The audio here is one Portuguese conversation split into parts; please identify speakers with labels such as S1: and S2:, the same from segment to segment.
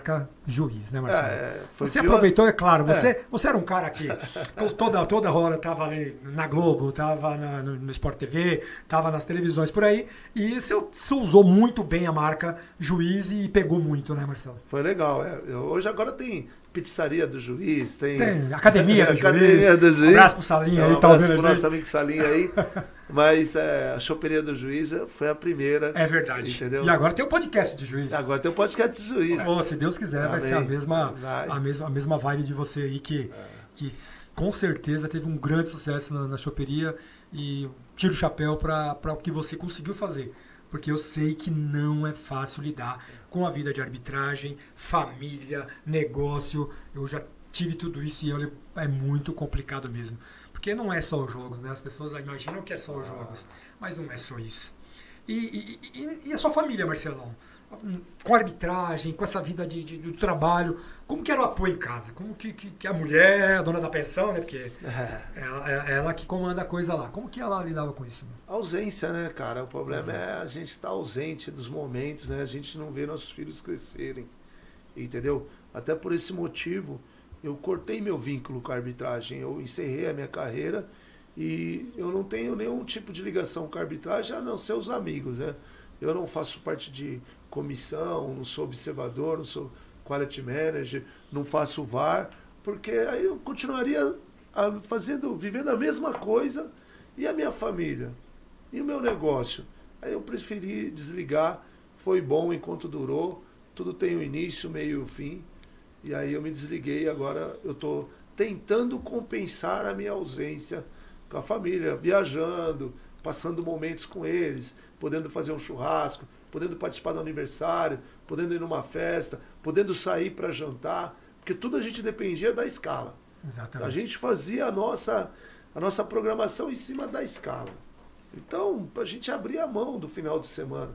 S1: marca juiz, né, Marcelo?
S2: Foi
S1: você
S2: pior.
S1: aproveitou, é claro, você era um cara que toda hora estava ali na Globo, estava no Sport TV, estava nas televisões por aí, e você usou muito bem a marca juiz e pegou muito, né, Marcelo?
S2: Foi legal. Hoje agora tem pizzaria do juiz, tem
S1: academia do
S2: academia do juiz.
S1: Abraço pro Salinha aí,
S2: um abraço pro nosso amigo Salinha aí. Mas a choperia do juiz foi a primeira.
S1: É verdade.
S2: Entendeu?
S1: E agora tem o podcast de juiz.
S2: Agora tem o podcast de juiz.
S1: Se Deus quiser, vai ser a mesma vibe de você aí, que com certeza teve um grande sucesso na choperia, e tiro o chapéu para o que você conseguiu fazer. Porque eu sei que não é fácil lidar com a vida de arbitragem, família, negócio. Eu já tive tudo isso e é muito complicado mesmo. Porque não é só os jogos, né? As pessoas imaginam que é só os jogos, mas não é só isso. E a sua família, Marcelão? Com a arbitragem, com essa vida do trabalho, como que era o apoio em casa? Como que a mulher, a dona da pensão, né? Porque ela que comanda a coisa lá. Como que ela lidava com isso?
S2: A ausência, né, cara? O problema é a gente estar ausente dos momentos, né? A gente não vê nossos filhos crescerem, entendeu? Até por esse motivo, eu cortei meu vínculo com a arbitragem. Eu encerrei a minha carreira e eu não tenho nenhum tipo de ligação com a arbitragem, a não ser os amigos, né? Eu não faço parte de comissão, não sou observador, não sou quality manager, não faço VAR, porque aí eu continuaria vivendo a mesma coisa, e a minha família, e o meu negócio. Aí eu preferi desligar, foi bom enquanto durou, tudo tem um início, meio e fim, e aí eu me desliguei, agora eu estou tentando compensar a minha ausência com a família, viajando, passando momentos com eles, podendo fazer um churrasco, podendo participar do aniversário, podendo ir numa festa, podendo sair para jantar, porque tudo a gente dependia da escala.
S1: Exatamente.
S2: A gente fazia a nossa programação em cima da escala. Então, a gente abria a mão do final de semana.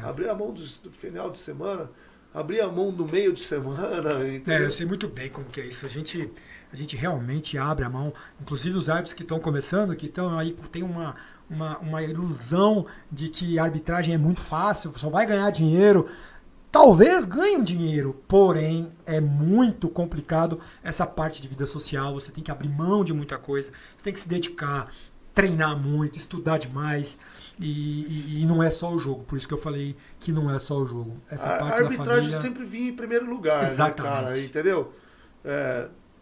S2: Abria a mão do final de semana, abria a mão no meio de semana. Entendeu?
S1: Eu sei muito bem como que é isso. A gente realmente abre a mão. Inclusive os árbitros que estão começando, que estão aí, tem uma ilusão de que a arbitragem é muito fácil, só vai ganhar dinheiro. Talvez ganhe um dinheiro, porém é muito complicado essa parte de vida social. Você tem que abrir mão de muita coisa, você tem que se dedicar, treinar muito, estudar demais, e não é só o jogo. Por isso que eu falei que não é só o jogo. Essa parte
S2: a arbitragem
S1: da família
S2: sempre vinha em primeiro lugar,
S1: exatamente,
S2: né, cara? Entendeu?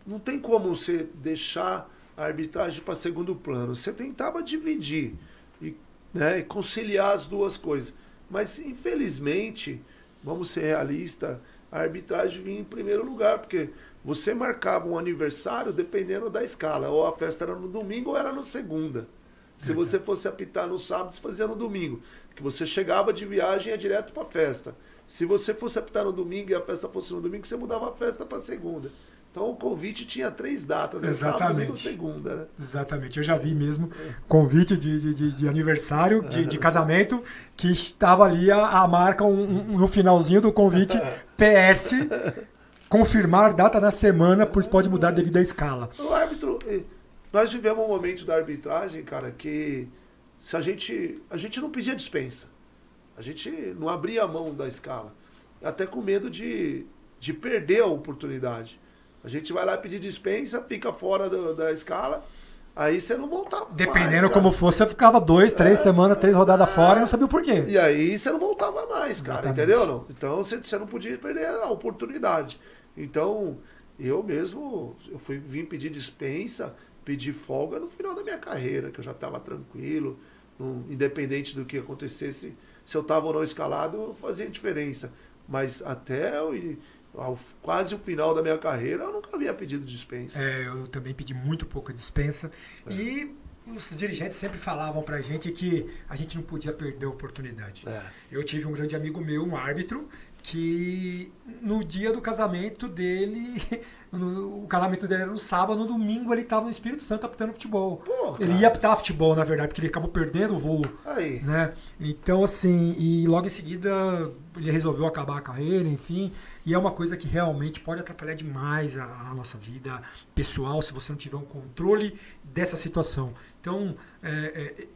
S2: Não tem como você deixar a arbitragem para segundo plano. Você tentava dividir e conciliar as duas coisas. Mas, infelizmente, vamos ser realistas, a arbitragem vinha em primeiro lugar, porque você marcava um aniversário dependendo da escala. Ou a festa era no domingo ou era no segunda. Se você fosse apitar no sábado, você fazia no domingo. Porque você chegava de viagem e ia direto para a festa. Se você fosse apitar no domingo e a festa fosse no domingo, você mudava a festa para segunda. Então o convite tinha 3 datas, né? Sábado, domingo e segunda, né?
S1: Exatamente, eu já vi mesmo convite de aniversário, de casamento, que estava ali a marca no finalzinho do convite, PS, confirmar data da semana, pois pode mudar devido à escala.
S2: O árbitro, nós vivemos um momento da arbitragem, cara, que se a gente não pedia dispensa, a gente não abria a mão da escala, até com medo de perder a oportunidade. A gente vai lá pedir dispensa, fica fora da escala, aí você não voltava.
S1: Dependendo
S2: mais,
S1: como fosse, você ficava 2, 3 semanas, 3 rodadas fora e não sabia o porquê.
S2: E aí você não voltava mais, cara,
S1: exatamente,
S2: entendeu? Não? Então você não podia perder a oportunidade. Então, eu mesmo, vim pedir dispensa, pedir folga no final da minha carreira, que eu já estava tranquilo, independente do que acontecesse, se eu estava ou não escalado, fazia diferença. Mas até quase o final da minha carreira, eu nunca havia pedido dispensa.
S1: Eu também pedi muito pouca dispensa. E os dirigentes sempre falavam pra gente que a gente não podia perder a oportunidade. Eu tive um grande amigo meu, um árbitro, que no dia do casamento dele, o casamento dele era no sábado, no domingo ele estava no Espírito Santo apitando futebol. Ele ia apitar futebol, na verdade, porque ele acabou perdendo o voo.
S2: Aí.
S1: Né? Então, assim, e logo em seguida ele resolveu acabar a carreira, enfim. E é uma coisa que realmente pode atrapalhar demais a nossa vida pessoal, se você não tiver um controle dessa situação. Então,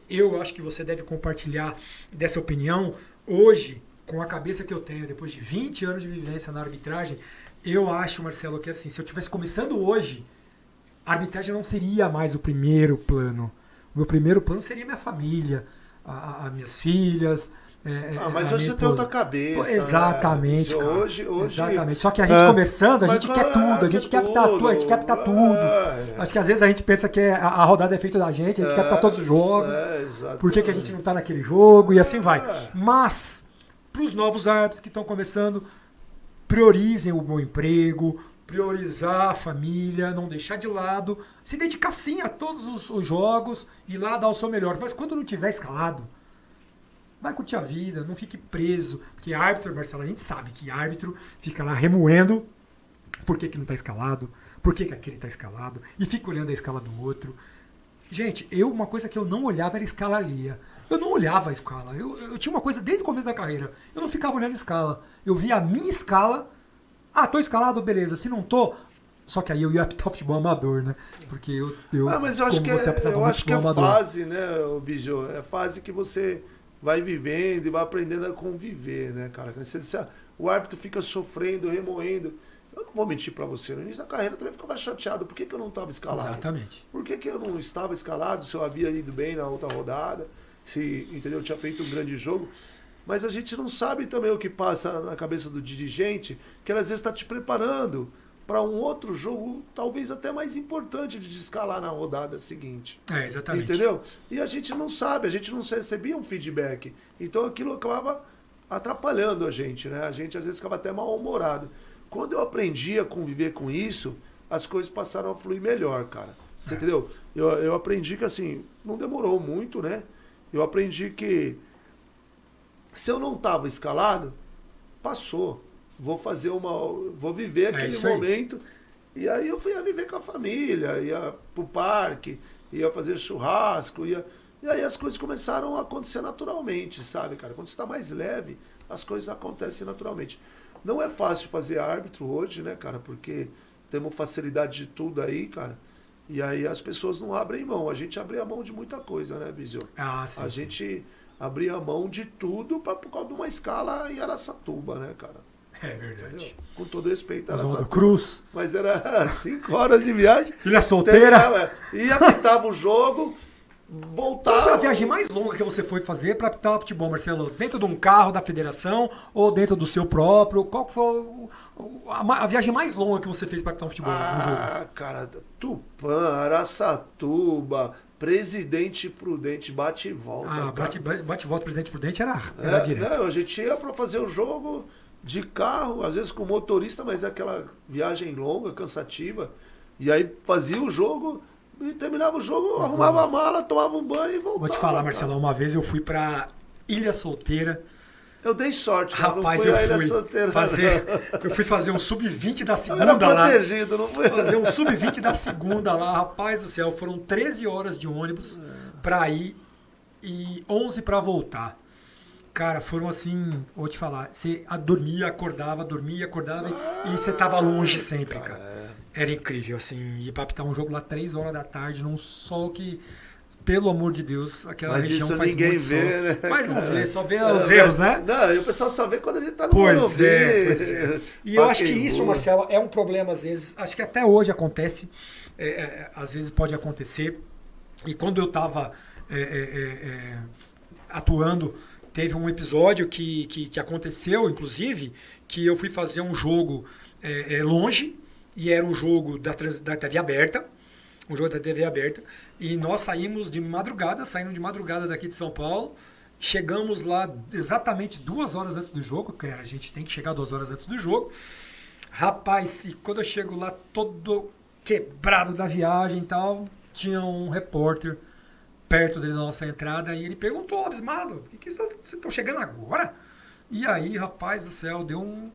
S1: eu acho que você deve compartilhar dessa opinião. Hoje, com a cabeça que eu tenho, depois de 20 anos de vivência na arbitragem, eu acho, Marcelo, que assim, se eu estivesse começando hoje, a arbitragem não seria mais o primeiro plano. O meu primeiro plano seria minha família, as minhas filhas.
S2: Mas hoje você tem outra cabeça.
S1: Pô, exatamente,
S2: né?
S1: cara.
S2: Hoje,
S1: exatamente. Só que a gente começando, a gente quer tudo, a gente quer captar tudo. Acho que às vezes a gente pensa que a rodada é feita da gente, a gente quer captar todos os jogos. Por que a gente não está naquele jogo? E assim vai. Mas, para os novos árbitros que estão começando, priorizem o bom emprego, priorizar a família, não deixar de lado, se dedicar sim a todos os jogos e lá dar o seu melhor. Mas quando não tiver escalado, vai curtir a vida, não fique preso. Porque árbitro, Marcelo, a gente sabe que árbitro fica lá remoendo por que não está escalado, por que aquele está escalado, e fica olhando a escala do outro. Gente, uma coisa que eu não olhava era a escala alheia. Eu não olhava a escala. Eu tinha uma coisa desde o começo da carreira. Eu não ficava olhando a escala. Eu via a minha escala. Tô escalado, beleza. Se não tô... Só que aí eu ia apitar o futebol amador, né? Porque
S2: mas eu acho que é fase, né, Bijo? É fase que você vai vivendo e vai aprendendo a conviver, né, cara? O árbitro fica sofrendo, remoendo. Eu não vou mentir pra você. No início da carreira eu também ficava chateado. Por que eu não estava escalado?
S1: Exatamente.
S2: Por que eu não estava escalado se eu havia ido bem na outra rodada? Se, entendeu? Eu tinha feito um grande jogo. Mas a gente não sabe também o que passa na cabeça do dirigente, que ele às vezes está te preparando para um outro jogo, talvez até mais importante de escalar na rodada seguinte.
S1: Exatamente.
S2: Entendeu? E a gente não sabe, a gente não recebia um feedback. Então aquilo acabava atrapalhando a gente, né? A gente às vezes ficava até mal-humorado. Quando eu aprendi a conviver com isso, as coisas passaram a fluir melhor, cara. Você entendeu? Eu aprendi que assim, não demorou muito, né? Eu aprendi que se eu não estava escalado, passou. Vou viver aquele momento. E aí eu fui a viver com a família, ia pro parque, ia fazer churrasco, e aí as coisas começaram a acontecer naturalmente, sabe, cara? Quando você está mais leve, as coisas acontecem naturalmente. Não é fácil fazer árbitro hoje, né, cara? Porque temos facilidade de tudo aí, cara. E aí as pessoas não abrem mão. A gente abre a mão de muita coisa, né, Bizio?
S1: Sim,
S2: a gente abria mão de tudo por causa de uma escala em Araçatuba, né, cara?
S1: É verdade.
S2: Entendeu? Com todo respeito a
S1: Araçatuba. Cruz.
S2: Mas era 5 horas de viagem.
S1: Ilha Solteira.
S2: E apitava o jogo, voltava.
S1: Qual foi a viagem mais longa que você foi fazer para apitar futebol, Marcelo? Dentro de um carro da federação ou dentro do seu próprio? Qual foi a viagem mais longa que você fez para apitar futebol?
S2: Cara, Tupã, Araçatuba, Presidente Prudente, bate e volta.
S1: Bate e volta, Presidente Prudente era direto.
S2: A gente ia para fazer o jogo de carro, às vezes com motorista, mas é aquela viagem longa, cansativa. E aí fazia o jogo e terminava o jogo, arrumava a mala, tomava um banho e voltava.
S1: Vou te falar, Marcelo, uma vez eu fui para Ilha Solteira.
S2: Eu dei sorte,
S1: cara. Rapaz, eu fui fazer um sub-20 da segunda
S2: era protegido,
S1: lá.
S2: Não foi?
S1: Fazer um sub-20 da segunda lá. Rapaz do céu, foram 13 horas de ônibus para ir e 11 para voltar. Cara, foram assim, vou te falar, você dormia, acordava e você tava longe sempre, cara. Era incrível, assim, ir pra apitar um jogo lá 3 horas da tarde, num sol que, pelo amor de Deus, aquela região faz muito sol. Mas isso ninguém vê, né? Mas não vê, só vê os erros, né?
S2: Não, e o pessoal só vê quando a gente tá no
S1: pois é. E eu acho que isso, Marcelo, é um problema às vezes, acho que até hoje acontece, às vezes pode acontecer, e quando eu tava atuando, teve um episódio que aconteceu, inclusive, que eu fui fazer um jogo longe, e era um jogo da TV aberta, e nós saímos de madrugada, daqui de São Paulo, chegamos lá exatamente 2 horas antes do jogo, que a gente tem que chegar 2 horas antes do jogo. Rapaz, e quando eu chego lá todo quebrado da viagem e tal, tinha um repórter perto da nossa entrada, e ele perguntou, abismado, por que vocês estão chegando agora? E aí, rapaz do céu, deu um